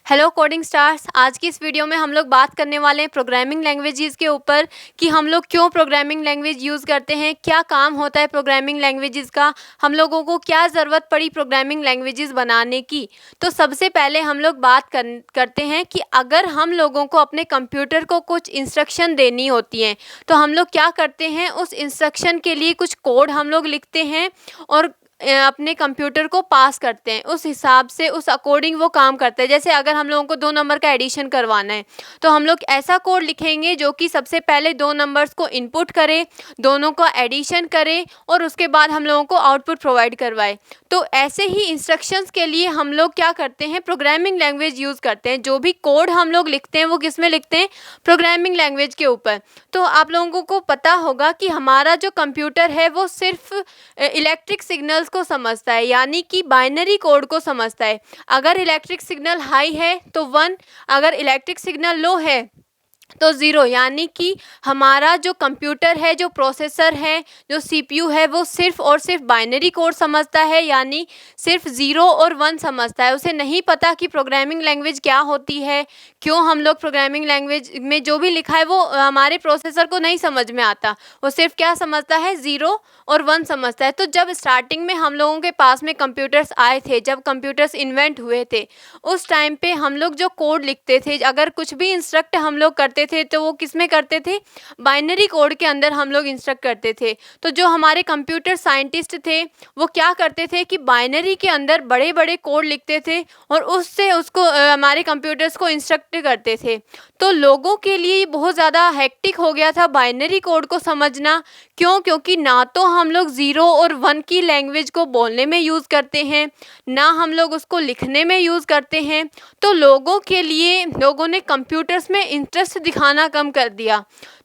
Hello coding stars. आज की इस वीडियो में हम लोग बात करने वाले हैं प्रोग्रामिंग लैंग्वेजेस के ऊपर कि हम लोग क्यों प्रोग्रामिंग लैंग्वेज यूज़ करते हैं, क्या काम होता है प्रोग्रामिंग लैंग्वेजेस का, हम लोगों को क्या ज़रूरत पड़ी प्रोग्रामिंग लैंग्वेजेस बनाने की। तो सबसे पहले हम लोग बात करते हैं कि अगर हम लोगों को अपने कंप्यूटर को कुछ इंस्ट्रक्शन देनी होती हैं तो हम लोग क्या करते हैं, उस इंस्ट्रक्शन के लिए कुछ कोड हम लोग लिखते हैं और अपने कंप्यूटर को पास करते हैं। उस हिसाब से उस अकॉर्डिंग वो काम करता है। जैसे अगर हम लोगों को 2 नंबर का एडिशन करवाना है तो हम लोग ऐसा कोड लिखेंगे जो कि सबसे पहले 2 नंबर्स को इनपुट करे, दोनों का एडिशन करे और उसके बाद हम लोगों को आउटपुट प्रोवाइड करवाए। तो ऐसे ही इंस्ट्रक्शंस के लिए हम लोग क्या करते हैं, प्रोग्रामिंग लैंग्वेज यूज़ करते हैं। जो भी कोड हम लोग लिखते हैं वो किस में लिखते हैं, प्रोग्रामिंग लैंग्वेज के ऊपर। तो आप लोगों को पता होगा कि हमारा जो कंप्यूटर है वो सिर्फ इलेक्ट्रिक सिग्नल्स को समझता है, यानी कि बाइनरी कोड को समझता है। अगर इलेक्ट्रिक सिग्नल हाई है तो 1, अगर इलेक्ट्रिक सिग्नल लो है तो 0, यानी कि हमारा जो कंप्यूटर है, जो प्रोसेसर है, जो सीपीयू है, वो सिर्फ और सिर्फ बाइनरी कोड समझता है, यानी सिर्फ 0 और 1 समझता है। उसे नहीं पता कि प्रोग्रामिंग लैंग्वेज क्या होती है, क्यों हम लोग प्रोग्रामिंग लैंग्वेज में जो भी लिखा है वो हमारे प्रोसेसर को नहीं समझ में आता। वो सिर्फ क्या समझता है, 0 और 1 समझता है। तो जब स्टार्टिंग में हम लोगों के पास में कंप्यूटर्स आए थे, जब कंप्यूटर्स इन्वेंट हुए थे, उस टाइम पे हम लोग जो कोड लिखते थे, अगर कुछ भी इंस्ट्रक्ट हम लोग करते थे तो वो किस में करते थे, बाइनरी कोड के अंदर हम लोग इंस्ट्रक्ट करते थे। तो जो हमारे कंप्यूटर साइंटिस्ट थे वो क्या करते थे कि बाइनरी के अंदर बड़े बड़े कोड लिखते थे और उससे उसको हमारे कंप्यूटर्स को इंस्ट्रक्ट करते थे। तो लोगों के लिए ये बहुत ज़्यादा हेक्टिक हो गया था बाइनरी कोड को समझना। क्यों? क्योंकि ना तो हम लोग 0 और 1 की लैंग्वेज को बोलने में यूज़ करते हैं, ना हम लोग उसको लिखने में यूज़ करते हैं। तो लोगों ने कंप्यूटर्स में इंटरेस्ट दिखाना कम कर दिया।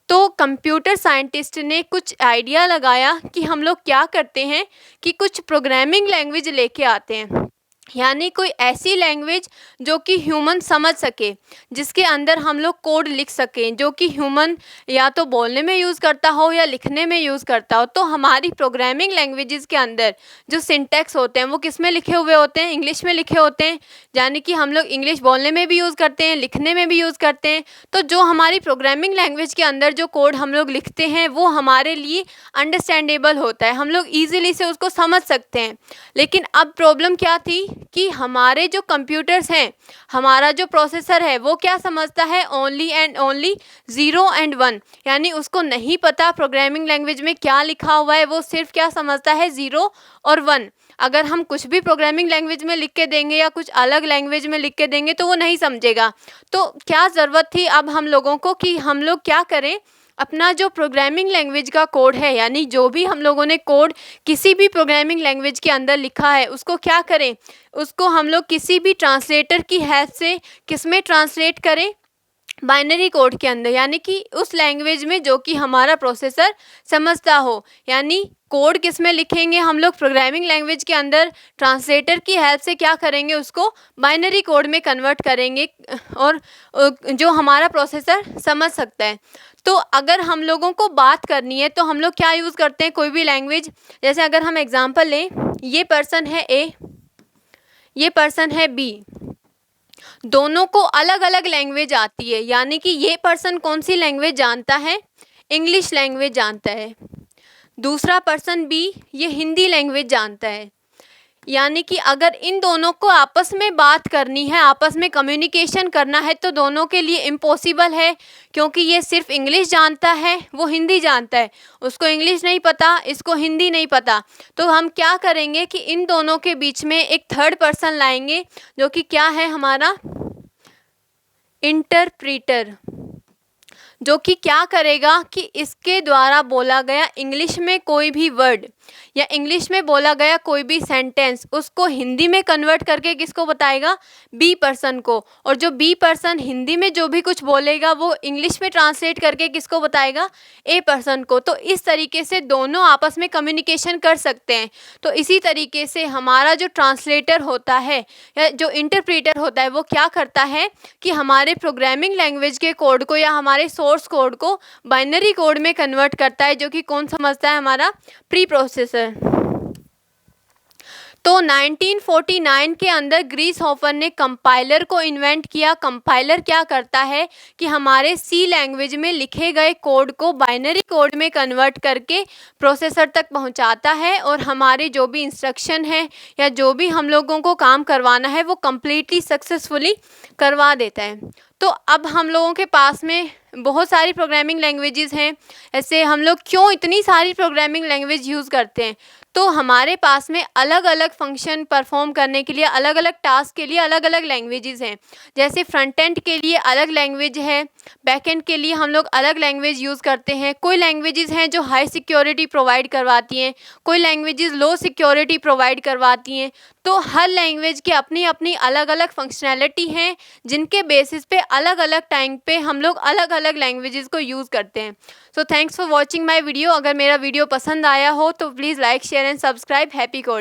तो कंप्यूटर साइंटिस्ट ने कुछ आइडिया लगाया कि हम लोग क्या करते हैं कि कुछ प्रोग्रामिंग लैंग्वेज लेके आते हैं, यानी कोई ऐसी लैंग्वेज जो कि ह्यूमन समझ सके, जिसके अंदर हम लोग कोड लिख सकें, जो कि ह्यूमन या तो बोलने में यूज़ करता हो या लिखने में यूज़ करता हो। तो हमारी प्रोग्रामिंग लैंग्वेजेस के अंदर जो सिंटैक्स होते हैं वो किस में लिखे हुए होते हैं, इंग्लिश में लिखे होते हैं, यानी कि हम लोग इंग्लिश बोलने में भी यूज़ करते हैं, लिखने में भी यूज़ करते हैं। तो जो हमारी प्रोग्रामिंग लैंग्वेज के अंदर जो कोड हम लोग लिखते हैं वो हमारे लिए अंडरस्टैंडेबल होता है, हम लोग ईजिली से उसको समझ सकते हैं। लेकिन अब प्रॉब्लम क्या थी कि हमारे जो कंप्यूटर्स हैं, हमारा जो प्रोसेसर है वो क्या समझता है, ओनली एंड ओनली 0 एंड 1, यानी उसको नहीं पता प्रोग्रामिंग लैंग्वेज में क्या लिखा हुआ है। वो सिर्फ क्या समझता है, 0 और 1। अगर हम कुछ भी प्रोग्रामिंग लैंग्वेज में लिख के देंगे या कुछ अलग लैंग्वेज में लिख के देंगे तो वो नहीं समझेगा। तो क्या ज़रूरत थी अब हम लोगों को कि हम लोग क्या करें, अपना जो प्रोग्रामिंग लैंग्वेज का कोड है, यानी जो भी हम लोगों ने कोड किसी भी प्रोग्रामिंग लैंग्वेज के अंदर लिखा है उसको क्या करें, उसको हम लोग किसी भी ट्रांसलेटर की हेल्प से किस में ट्रांसलेट करें, बाइनरी कोड के अंदर, यानी कि उस लैंग्वेज में जो कि हमारा प्रोसेसर समझता हो। यानी कोड किस में लिखेंगे, हम लोग प्रोग्रामिंग लैंग्वेज के अंदर ट्रांसलेटर की हेल्प से क्या करेंगे, उसको बाइनरी कोड में कन्वर्ट करेंगे और जो हमारा प्रोसेसर समझ सकता है। तो अगर हम लोगों को बात करनी है तो हम लोग क्या यूज़ करते हैं, कोई भी लैंग्वेज। जैसे अगर हम एग्जांपल लें, ये पर्सन है ए, ये पर्सन है बी, दोनों को अलग अलग लैंग्वेज आती है, यानी कि ये पर्सन कौन सी लैंग्वेज जानता है, इंग्लिश लैंग्वेज जानता है। दूसरा पर्सन बी, ये हिंदी लैंग्वेज जानता है। यानी कि अगर इन दोनों को आपस में बात करनी है, आपस में कम्युनिकेशन करना है तो दोनों के लिए इम्पॉसिबल है, क्योंकि ये सिर्फ इंग्लिश जानता है, वो हिंदी जानता है। उसको इंग्लिश नहीं पता, इसको हिंदी नहीं पता। तो हम क्या करेंगे कि इन दोनों के बीच में एक थर्ड पर्सन लाएंगे जो कि क्या है, हमारा इंटरप्रीटर, जो कि क्या करेगा कि इसके द्वारा बोला गया इंग्लिश में कोई भी वर्ड या इंग्लिश में बोला गया कोई भी सेंटेंस उसको हिंदी में कन्वर्ट करके किसको बताएगा, बी पर्सन को। और जो बी पर्सन हिंदी में जो भी कुछ बोलेगा वो इंग्लिश में ट्रांसलेट करके किसको बताएगा, ए पर्सन को। तो इस तरीके से दोनों आपस में कम्युनिकेशन कर सकते हैं। तो इसी तरीके से हमारा जो ट्रांसलेटर होता है या जो इंटरप्रीटर होता है वो क्या करता है कि हमारे प्रोग्रामिंग लैंग्वेज के कोड को या हमारे सोर्स कोड को बाइनरी कोड में कन्वर्ट करता है, जो कि कौन समझता है, हमारा प्री प्रोसेसर। तो 1949 के अंदर ग्रीस हॉफर ने कंपाइलर को इन्वेंट किया। कंपाइलर क्या करता है कि हमारे सी लैंग्वेज में लिखे गए कोड को बाइनरी कोड में कन्वर्ट करके प्रोसेसर तक पहुंचाता है और हमारे जो भी इंस्ट्रक्शन है या जो भी हम लोगों को काम करवाना है वो कम्प्लीटली सक्सेसफुली करवा देता है। तो अब हम लोगों के पास में बहुत सारी प्रोग्रामिंग लैंग्वेजेस हैं। ऐसे हम लोग क्यों इतनी सारी प्रोग्रामिंग लैंग्वेज यूज़ करते हैं? तो हमारे पास में अलग अलग फंक्शन परफॉर्म करने के लिए, अलग अलग टास्क के लिए अलग अलग लैंग्वेजेस हैं। जैसे फ्रंट एंड के लिए अलग लैंग्वेज है, बैक एंड के लिए हम लोग अलग लैंग्वेज यूज़ करते हैं। कोई लैंग्वेजेस हैं जो हाई सिक्योरिटी प्रोवाइड करवाती हैं, कोई लैंग्वेजेस लो सिक्योरिटी प्रोवाइड करवाती हैं। तो हर लैंग्वेज की अपनी अपनी अलग अलग फंक्शनैलिटी हैं, जिनके बेसिस पे अलग अलग टाइम पे हम लोग अलग अलग लैंग्वेजेस को यूज़ करते हैं। So thanks for watching my video. अगर मेरा वीडियो पसंद आया हो तो please like, share and subscribe. Happy coding.